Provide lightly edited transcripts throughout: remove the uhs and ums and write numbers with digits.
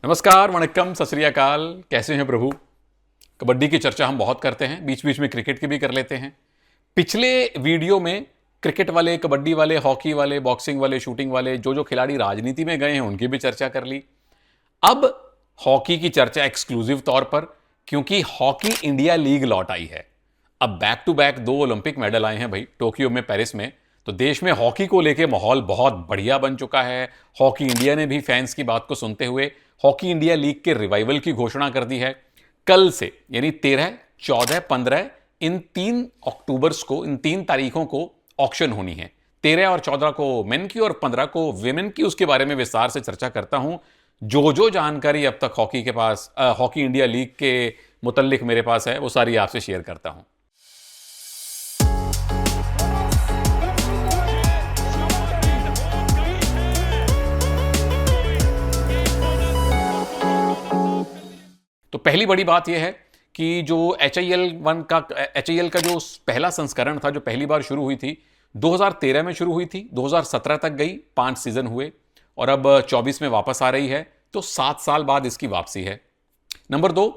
नमस्कार, वणक्कम, सत श्री अकाल। कैसे हैं प्रभु? कबड्डी की चर्चा हम बहुत करते हैं, बीच बीच में क्रिकेट की भी कर लेते हैं। पिछले वीडियो में क्रिकेट वाले, कबड्डी वाले, हॉकी वाले, बॉक्सिंग वाले, शूटिंग वाले जो जो खिलाड़ी राजनीति में गए हैं उनकी भी चर्चा कर ली। अब हॉकी की चर्चा एक्सक्लूसिव तौर पर, क्योंकि हॉकी इंडिया लीग लौट आई है। अब back to back 2 Olympic medal आए हैं भाई, टोक्यो में, पेरिस में। तो देश में हॉकी को लेके माहौल बहुत बढ़िया बन चुका है। हॉकी इंडिया ने भी फैंस की बात को सुनते हुए हॉकी इंडिया लीग के रिवाइवल की घोषणा कर दी है। कल से यानी 13, 14, 15 इन 3 अक्टूबर्स को, इन 3 तारीखों को ऑक्शन होनी है। 13 और 14 को मेन की और 15 को वेमेन की। उसके बारे में विस्तार से चर्चा करता हूं। जो जो जानकारी अब तक हॉकी के पास, हॉकी इंडिया लीग के मुतल्लिक मेरे पास है, वो सारी आपसे शेयर करता हूं। तो पहली बड़ी बात यह है कि जो एच आई एल का जो पहला संस्करण था, जो पहली बार शुरू हुई थी, 2013 में शुरू हुई थी, 2017 तक गई, 5 सीजन हुए और अब 24 में वापस आ रही है। तो 7 साल बाद इसकी वापसी है। नंबर 2,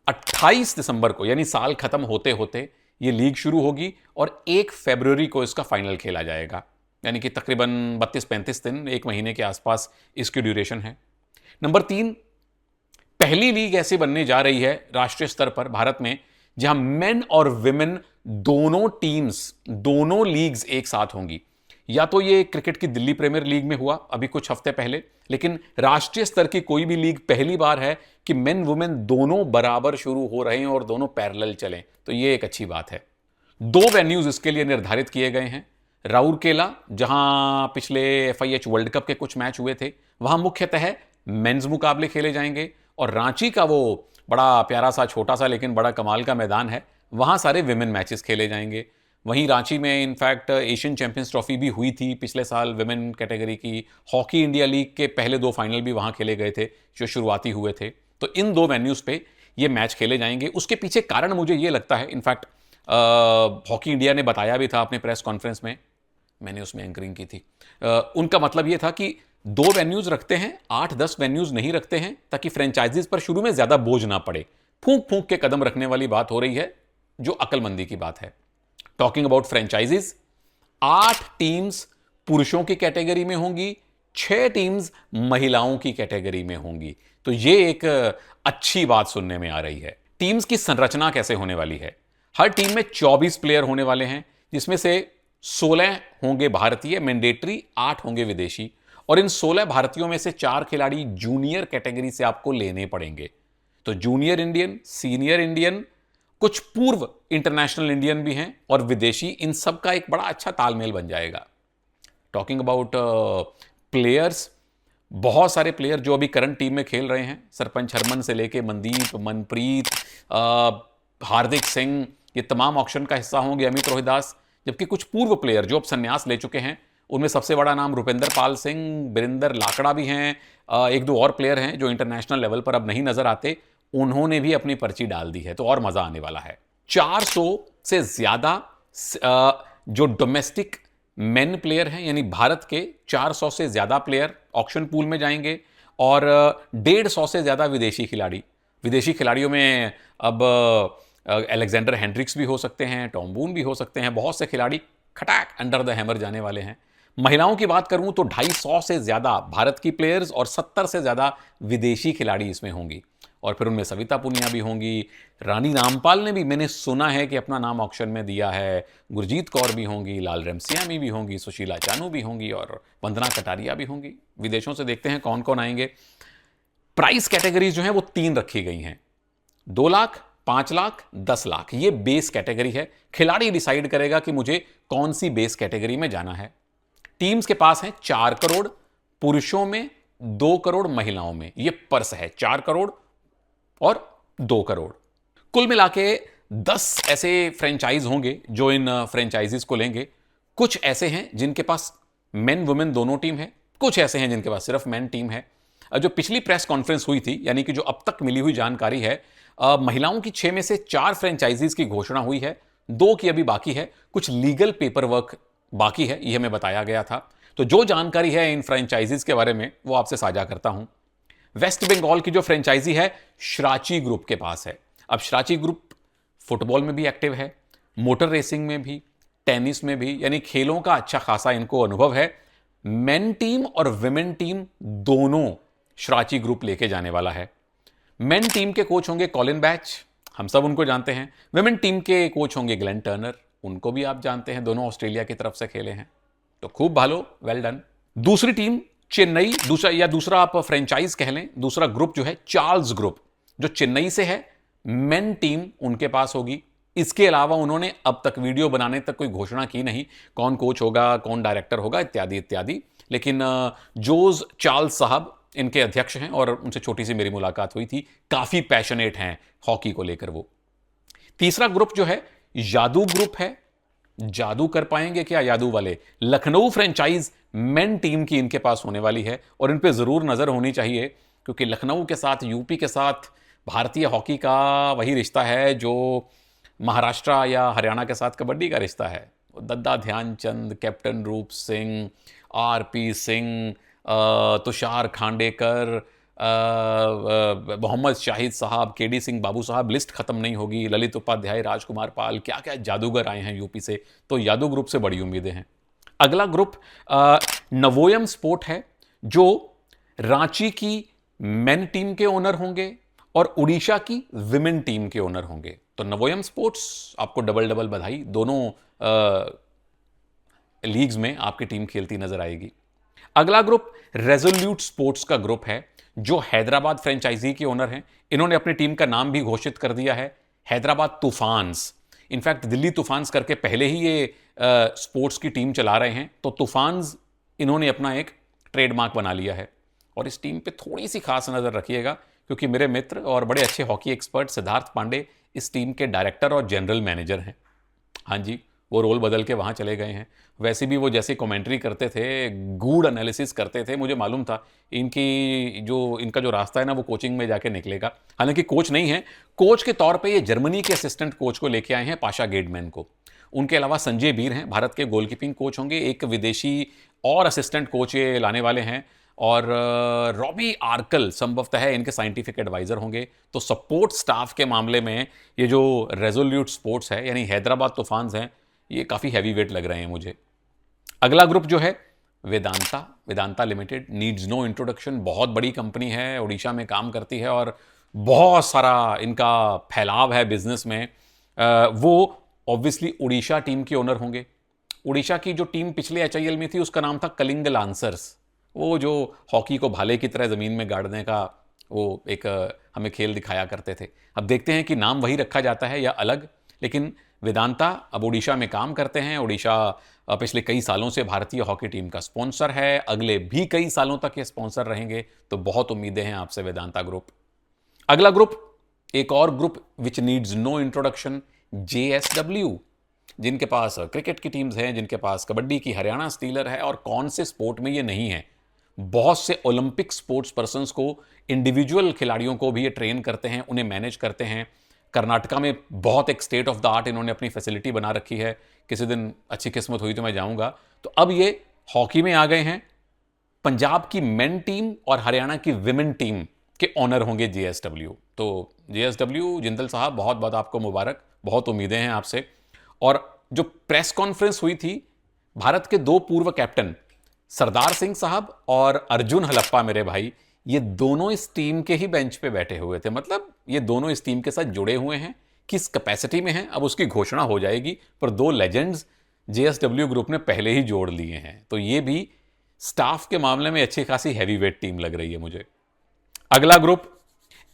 28 दिसंबर को यानी साल खत्म होते होते ये लीग शुरू होगी और 1 फरवरी को इसका फाइनल खेला जाएगा। यानी कि तकरीबन 32-35 दिन, 1 महीने के आसपास इसकी ड्यूरेशन है। नंबर 3, पहली लीग ऐसी बनने जा रही है राष्ट्रीय स्तर पर भारत में, जहां मेन और विमेन दोनों टीम्स, दोनों लीग्स एक साथ होंगी। या तो ये क्रिकेट की दिल्ली प्रीमियर लीग में हुआ अभी कुछ हफ्ते पहले, लेकिन राष्ट्रीय स्तर की कोई भी लीग पहली बार है कि मेन वुमेन दोनों बराबर शुरू हो रहे हैं और दोनों पैरेलल चलें। तो ये एक अच्छी बात है। 2 वेन्यूज इसके लिए निर्धारित किए गए हैं। राउरकेला, जहां पिछले FIH वर्ल्ड कप के कुछ मैच हुए थे, वहां मुख्यतः मेंस मुकाबले खेले जाएंगे। और रांची का वो बड़ा प्यारा सा, छोटा सा लेकिन बड़ा कमाल का मैदान है, वहां सारे विमेन मैचेस खेले जाएंगे। वहीं रांची में इनफैक्ट एशियन चैंपियंस ट्रॉफी भी हुई थी पिछले साल विमेन कैटेगरी की। हॉकी इंडिया लीग के पहले 2 फाइनल भी वहां खेले गए थे जो शुरुआती हुए थे। तो इन 2 वेन्यूज पे ये मैच खेले जाएंगे। उसके पीछे कारण मुझे ये लगता है, इनफैक्ट हॉकी इंडिया ने बताया भी था अपने प्रेस कॉन्फ्रेंस में, मैंने उसमें एंकरिंग की थी। उनका मतलब ये था कि 2 वेन्यूज रखते हैं, 8-10 वेन्यूज नहीं रखते हैं, ताकि फ्रेंचाइजीज पर शुरू में ज्यादा बोझ ना पड़े। फूंक फूंक के कदम रखने वाली बात हो रही है, जो अकलमंदी की बात है। टॉकिंग अबाउट फ्रेंचाइजीज, 8 टीम्स पुरुषों की कैटेगरी में होंगी, 6 टीम्स महिलाओं की कैटेगरी में होंगी। तो ये एक अच्छी बात सुनने में आ रही है। टीम्स की संरचना कैसे होने वाली है? हर टीम में 24 प्लेयर होने वाले हैं, जिसमें से 16 होंगे भारतीय मैंडेटरी, 8 होंगे विदेशी। और इन 16 भारतीयों में से 4 खिलाड़ी जूनियर कैटेगरी से आपको लेने पड़ेंगे। तो जूनियर इंडियन, सीनियर इंडियन, कुछ पूर्व इंटरनेशनल इंडियन भी हैं और विदेशी, इन सब का एक बड़ा अच्छा तालमेल बन जाएगा। टॉकिंग अबाउट प्लेयर्स, बहुत सारे प्लेयर जो अभी करंट टीम में खेल रहे हैं, सरपंच हरमन से लेके मनदीप, मनप्रीत, हार्दिक सिंह, ये तमाम ऑक्शन का हिस्सा होंगे, अमित रोहिदास। जबकि कुछ पूर्व प्लेयर जो अब संन्यास ले चुके हैं, उनमें सबसे बड़ा नाम रुपेंद्र पाल सिंह, बिरिंदर लाकड़ा भी हैं, 1-2 और प्लेयर हैं जो इंटरनेशनल लेवल पर अब नहीं नजर आते। उन्होंने भी अपनी पर्ची डाल दी है, तो और मजा आने वाला है। 400 से ज्यादा जो डोमेस्टिक मेन प्लेयर हैं, यानी भारत के 400 से ज्यादा प्लेयर ऑक्शन पूल में जाएंगे और 150 से ज्यादा विदेशी खिलाड़ी। विदेशी खिलाड़ियों में अब अलेक्जेंडर हेंड्रिक्स भी हो सकते हैं, टॉम बून भी हो सकते हैं, बहुत से खिलाड़ी खटाक अंडर द हैमर जाने वाले हैं। महिलाओं की बात करूं तो 250 से ज्यादा भारत की प्लेयर्स और 70 से ज्यादा विदेशी खिलाड़ी इसमें होंगी। और फिर उनमें सविता पुनिया भी होंगी, रानी रामपाल ने भी, मैंने सुना है कि अपना नाम ऑक्शन में दिया है, गुरजीत कौर भी होंगी, लाल रेमसियामी भी होंगी, सुशीला चानू भी होंगी और वंदना कटारिया भी होंगी। विदेशों से देखते हैं कौन कौन आएंगे। प्राइस कैटेगरीज जो है वो 3 रखी गई हैं, 2 लाख, 5 लाख, 10 लाख। ये बेस कैटेगरी है। खिलाड़ी डिसाइड करेगा कि मुझे कौन सी बेस कैटेगरी में जाना है। टीम्स के पास है 4 करोड़ पुरुषों में, 2 करोड़ महिलाओं में। ये पर्स है, 4 करोड़ और 2 करोड़। कुल मिलाके 10 ऐसे फ्रेंचाइज होंगे जो इन फ्रेंचाइजीज को लेंगे। कुछ ऐसे हैं जिनके पास मेन वुमेन दोनों टीम है, कुछ ऐसे हैं जिनके पास सिर्फ मेन टीम है। जो पिछली प्रेस कॉन्फ्रेंस हुई थी, यानी कि जो अब तक मिली हुई जानकारी है, महिलाओं की 6 में से 4 फ्रेंचाइजीज की घोषणा हुई है, 2 की अभी बाकी है। कुछ लीगल पेपर वर्क बाकी है, यह हमें बताया गया था। तो जो जानकारी है इन फ्रेंचाइजीज के बारे में वो आपसे साझा करता हूं। वेस्ट बंगाल की जो फ्रेंचाइजी है श्राची ग्रुप के पास है। अब श्राची ग्रुप फुटबॉल में भी एक्टिव है, मोटर रेसिंग में भी, टेनिस में भी, यानी खेलों का अच्छा खासा इनको अनुभव है। मेन टीम और विमेन टीम दोनों श्राची ग्रुप लेके जाने वाला है। मेन टीम के कोच होंगे कॉलिन बैच, हम सब उनको जानते हैं। विमेन टीम के कोच होंगे ग्लेन टर्नर, उनको भी आप जानते हैं, दोनों ऑस्ट्रेलिया की तरफ से खेले हैं। तो खूब भालो, वेल डन। दूसरी टीम चेन्नई, दूसरा आप फ्रेंचाइज कह लें, दूसरा ग्रुप जो है चार्ल्स ग्रुप, जो चेन्नई से है। मेन टीम उनके पास होगी। इसके अलावा उन्होंने अब तक वीडियो बनाने तक कोई घोषणा की नहीं, कौन कोच होगा, कौन डायरेक्टर होगा, इत्यादि इत्यादि। लेकिन जोज चार्ल्स साहब इनके अध्यक्ष हैं और उनसे छोटी सी मेरी मुलाकात हुई थी। काफी पैशनेट हैं हॉकी को लेकर वो। तीसरा ग्रुप जो है यादू ग्रुप है। जादू कर पाएंगे क्या यादू वाले? लखनऊ फ्रेंचाइज मेन टीम की इनके पास होने वाली है और इन पे जरूर नजर होनी चाहिए, क्योंकि लखनऊ के साथ, यूपी के साथ भारतीय हॉकी का वही रिश्ता है जो महाराष्ट्र या हरियाणा के साथ कबड्डी का रिश्ता है। दद्दा ध्यानचंद, कैप्टन रूप सिंह, आरपी सिंह, तुषार खांडेकर, मोहम्मद शाहिद साहब, केडी सिंह बाबू साहब, लिस्ट खत्म नहीं होगी। ललित उपाध्याय, राजकुमार पाल, क्या क्या जादूगर आए हैं यूपी से। तो यादव ग्रुप से बड़ी उम्मीदें हैं। अगला ग्रुप नवोयम स्पोर्ट है, जो रांची की मेन टीम के ओनर होंगे और उड़ीसा की विमेन टीम के ओनर होंगे। तो नवोयम स्पोर्ट्स, आपको डबल डबल बधाई, दोनों लीग्स में आपकी टीम खेलती नजर आएगी। अगला ग्रुप रेजोल्यूट स्पोर्ट्स का ग्रुप है, जो हैदराबाद फ्रेंचाइजी के ओनर हैं। इन्होंने अपनी टीम का नाम भी घोषित कर दिया है, हैदराबाद तूफान्स। इनफैक्ट दिल्ली तूफान्स करके पहले ही ये स्पोर्ट्स की टीम चला रहे हैं, तो तूफान्स इन्होंने अपना एक ट्रेडमार्क बना लिया है। और इस टीम पे थोड़ी सी खास नजर रखिएगा, क्योंकि मेरे मित्र और बड़े अच्छे हॉकी एक्सपर्ट सिद्धार्थ पांडे इस टीम के डायरेक्टर और जनरल मैनेजर हैं। हाँ जी, वो रोल बदल के वहाँ चले गए हैं। वैसे भी वो जैसे कमेंट्री करते थे, गूढ़ एनालिसिस करते थे, मुझे मालूम था इनका जो रास्ता है ना, वो कोचिंग में जाके निकलेगा। हालांकि कोच नहीं है, कोच के तौर पे ये जर्मनी के असिस्टेंट कोच को लेके आए हैं, पाशा गेडमैन को। उनके अलावा संजय बीर हैं, भारत के गोलकीपिंग कोच होंगे। एक विदेशी और असिस्टेंट कोच ये लाने वाले हैं, और रॉबी आर्कल संभवतः है इनके साइंटिफिक एडवाइजर होंगे। तो सपोर्ट स्टाफ के मामले में ये जो रेजोल्यूट स्पोर्ट्स है, यानी हैदराबाद तूफान्स हैं, ये काफ़ी हैवी वेट लग रहे हैं मुझे। अगला ग्रुप जो है Vedanta limited, needs no introduction. बहुत बड़ी कंपनी है, उड़ीसा में काम करती है और बहुत सारा इनका फैलाव है बिजनेस में। वो ऑब्वियसली उड़ीसा टीम के ओनर होंगे। उड़ीसा की जो टीम पिछले एचआईएल में थी, उसका नाम था कलिंग लांसर्स। वो जो हॉकी को भाले की तरह ज़मीन में गाड़ने का वो एक हमें खेल दिखाया करते थे। अब देखते हैं कि नाम वही रखा जाता है या अलग। लेकिन वेदांता अब उड़ीसा में काम करते हैं। उड़ीसा पिछले कई सालों से भारतीय हॉकी टीम का स्पॉन्सर है, अगले भी कई सालों तक ये स्पॉन्सर रहेंगे। तो बहुत उम्मीदें हैं आपसे वेदांता ग्रुप। अगला ग्रुप, एक और group which needs no introduction, JSW, जिनके पास क्रिकेट की टीम्स हैं, जिनके पास कबड्डी की हरियाणा स्टीलर है। और कौन से स्पोर्ट में ये नहीं है, बहुत से ओलंपिक स्पोर्ट्स पर्सन्स को, इंडिविजुअल खिलाड़ियों को भी ये ट्रेन करते हैं, उन्हें मैनेज करते हैं। कर्नाटका में बहुत एक स्टेट ऑफ द आर्ट इन्होंने अपनी फैसिलिटी बना रखी है। किसी दिन अच्छी किस्मत हुई तो मैं जाऊंगा। तो अब ये हॉकी में आ गए हैं। पंजाब की मेन टीम और हरियाणा की विमेन टीम के ऑनर होंगे जेएसडब्ल्यू। तो जेएसडब्ल्यू जिंदल साहब, बहुत बहुत आपको मुबारक, बहुत उम्मीदें हैं आपसे। और जो प्रेस कॉन्फ्रेंस हुई थी, भारत के दो पूर्व कैप्टन सरदार सिंह साहब और अर्जुन हलप्पा, मेरे भाई, ये दोनों इस टीम के ही बेंच पे बैठे हुए थे। मतलब ये दोनों इस टीम के साथ जुड़े हुए हैं। किस कैपेसिटी में हैं अब उसकी घोषणा हो जाएगी, पर दो लेजेंड्स जेएसडब्ल्यू ग्रुप ने पहले ही जोड़ लिए हैं। तो ये भी स्टाफ के मामले में अच्छी खासी हैवीवेट टीम लग रही है मुझे। अगला group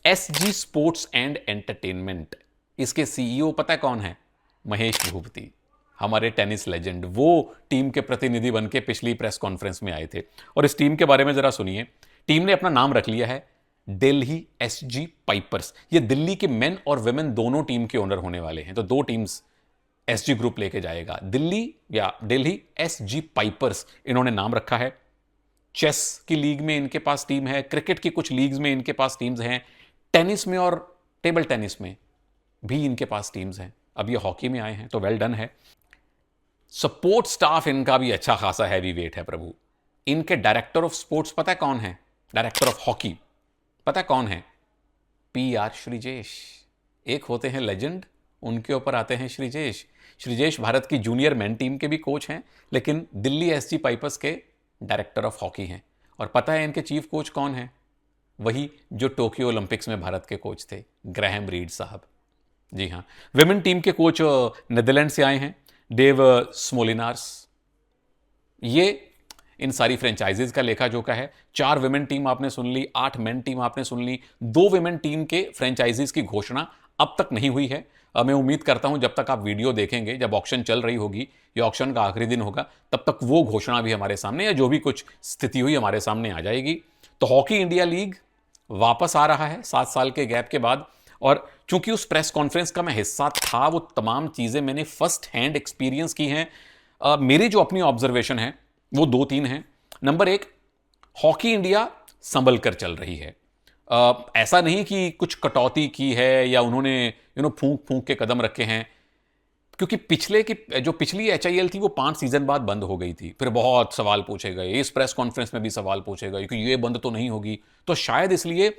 SG sports and entertainment. इसके सीईओ पता कौन है? महेश भूपति, हमारे टेनिस लेजेंड। वो टीम के प्रतिनिधि बन के पिछली प्रेस कॉन्फ्रेंस में आए थे। और इस टीम के बारे में जरा सुनिए। टीम ने अपना नाम रख लिया है दिल्ली एसजी पाइपर्स। ये दिल्ली के मेन और विमेन दोनों टीम के ओनर होने वाले हैं। तो दो टीम्स एसजी ग्रुप लेके जाएगा, दिल्ली या दिल्ली एसजी पाइपर्स इन्होंने नाम रखा है। चेस की लीग में इनके पास टीम है, क्रिकेट की कुछ लीग्स में इनके पास टीम्स हैं, टेनिस में और टेबल टेनिस में भी इनके पास टीम्स हैं। अब ये हॉकी में आए हैं तो वेल डन है। सपोर्ट स्टाफ इनका भी अच्छा खासा हैवी वेट है प्रभु। इनके डायरेक्टर ऑफ स्पोर्ट्स पता है कौन है? डायरेक्टर ऑफ हॉकी पता कौन है? PR श्रीजेश। एक होते हैं लेजेंड, उनके ऊपर आते हैं श्रीजेश। श्रीजेश भारत की जूनियर मेन टीम के भी कोच हैं, लेकिन दिल्ली SG पाइपर्स के डायरेक्टर ऑफ हॉकी हैं। और पता है इनके चीफ कोच कौन है? वही जो टोक्यो ओलंपिक्स में भारत के कोच थे, ग्राहम रीड साहब। जी हाँ, विमेन टीम के कोच नीदरलैंड से आए हैं, डेव स्मोलिनार्स। ये इन सारी फ्रेंचाइजीज का लेखा जोखा है। 4 विमेन टीम आपने सुन ली, 8 मेन टीम आपने सुन ली, 2 विमेन टीम के फ्रेंचाइजीज की घोषणा अब तक नहीं हुई है। मैं उम्मीद करता हूं जब तक आप वीडियो देखेंगे, जब ऑक्शन चल रही होगी या ऑक्शन का आखिरी दिन होगा, तब तक वो घोषणा भी हमारे सामने, या जो भी कुछ स्थिति हुई हमारे सामने आ जाएगी। तो हॉकी इंडिया लीग वापस आ रहा है 7 साल के गैप के बाद। और चूंकि उस प्रेस कॉन्फ्रेंस का मैं हिस्सा था, वो तमाम चीजें मैंने फर्स्ट हैंड एक्सपीरियंस की हैं। मेरी जो अपनी ऑब्जर्वेशन है वो 2-3 हैं। नंबर 1, हॉकी इंडिया संभल कर चल रही है। ऐसा नहीं कि कुछ कटौती की है या उन्होंने फूंक फूंक के कदम रखे हैं, क्योंकि पिछली HIL थी वो 5 सीजन बाद बंद हो गई थी। फिर बहुत सवाल पूछे गए, इस प्रेस कॉन्फ्रेंस में भी सवाल पूछे गए कि ये बंद तो नहीं होगी। तो शायद इसलिए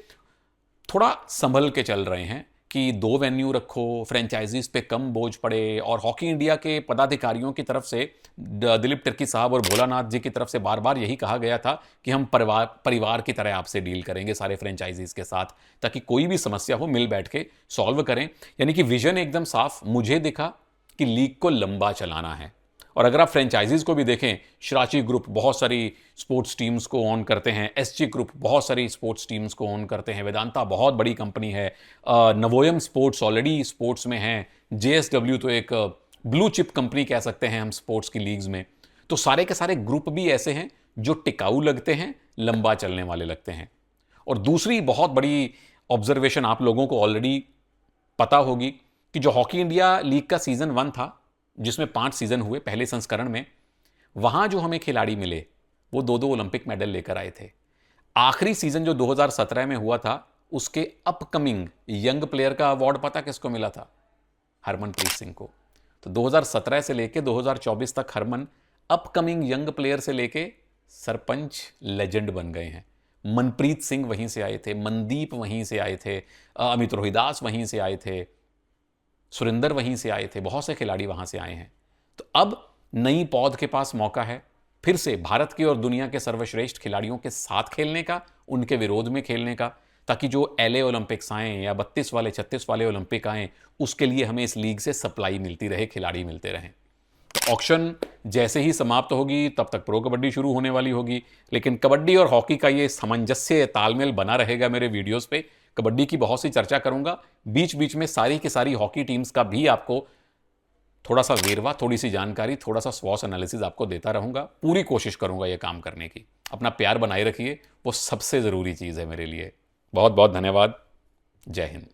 थोड़ा संभल के चल रहे हैं कि 2 वेन्यू रखो, फ्रेंचाइजीज पे कम बोझ पड़े। और हॉकी इंडिया के पदाधिकारियों की तरफ से, दिलीप तिर्की साहब और भोलानाथ जी की तरफ से बार बार यही कहा गया था कि हम परिवार की तरह आपसे डील करेंगे सारे फ्रेंचाइजीज के साथ, ताकि कोई भी समस्या हो मिल बैठ के सॉल्व करें। यानी कि विजन एकदम साफ मुझे दिखा कि लीग को लंबा चलाना है। और अगर आप फ्रेंचाइजीज को भी देखें, शिराची ग्रुप बहुत सारी स्पोर्ट्स टीम्स को ओन करते हैं, SG ग्रुप बहुत सारी स्पोर्ट्स टीम्स को ओन करते हैं, वेदांता बहुत बड़ी कंपनी है, नवोयम स्पोर्ट्स ऑलरेडी स्पोर्ट्स में है, JSW तो एक ब्लू चिप कंपनी कह सकते हैं हम स्पोर्ट्स की लीग्स में। तो सारे के सारे ग्रुप भी ऐसे हैं जो टिकाऊ लगते हैं, लंबा चलने वाले लगते हैं। और दूसरी बहुत बड़ी ऑब्जर्वेशन आप लोगों को ऑलरेडी पता होगी कि जो हॉकी इंडिया लीग का सीजन 1 था, जिसमें 5 सीजन हुए पहले संस्करण में, वहां जो हमें खिलाड़ी मिले वो 2-2 ओलंपिक मेडल लेकर आए थे। आखिरी सीजन जो 2017 में हुआ था, उसके अपकमिंग यंग प्लेयर का अवार्ड पता किसको मिला था? हरमनप्रीत सिंह को। तो 2017 से लेके 2024 तक हरमन अपकमिंग यंग प्लेयर से लेके सरपंच लेजेंड बन गए हैं। मनप्रीत सिंह वहीं से आए थे, मनदीप वहीं से आए थे, अमित रोहिदास वहीं से आए थे, सुरेंदर वहीं से आए थे, बहुत से खिलाड़ी वहां से आए हैं। तो अब नई पौध के पास मौका है फिर से भारत के और दुनिया के सर्वश्रेष्ठ खिलाड़ियों के साथ खेलने का, उनके विरोध में खेलने का, ताकि जो LA ओलंपिक्स आए या 32 वाले 36 वाले ओलंपिक आए, उसके लिए हमें इस लीग से सप्लाई मिलती रहे, खिलाड़ी मिलते रहें। तो ऑक्शन जैसे ही समाप्त होगी तब तक प्रो कबड्डी शुरू होने वाली होगी। लेकिन कबड्डी और हॉकी का ये सामंजस्य तालमेल बना रहेगा मेरे वीडियोस पे। कबड्डी की बहुत सी चर्चा करूंगा, बीच बीच में सारी की सारी हॉकी टीम्स का भी आपको थोड़ा सा वेरवा, थोड़ी सी जानकारी, थोड़ा सा स्वॉट एनालिसिस आपको देता रहूंगा। पूरी कोशिश करूंगा ये काम करने की। अपना प्यार बनाए रखिए, वो सबसे ज़रूरी चीज़ है मेरे लिए। बहुत बहुत धन्यवाद। जय हिंद।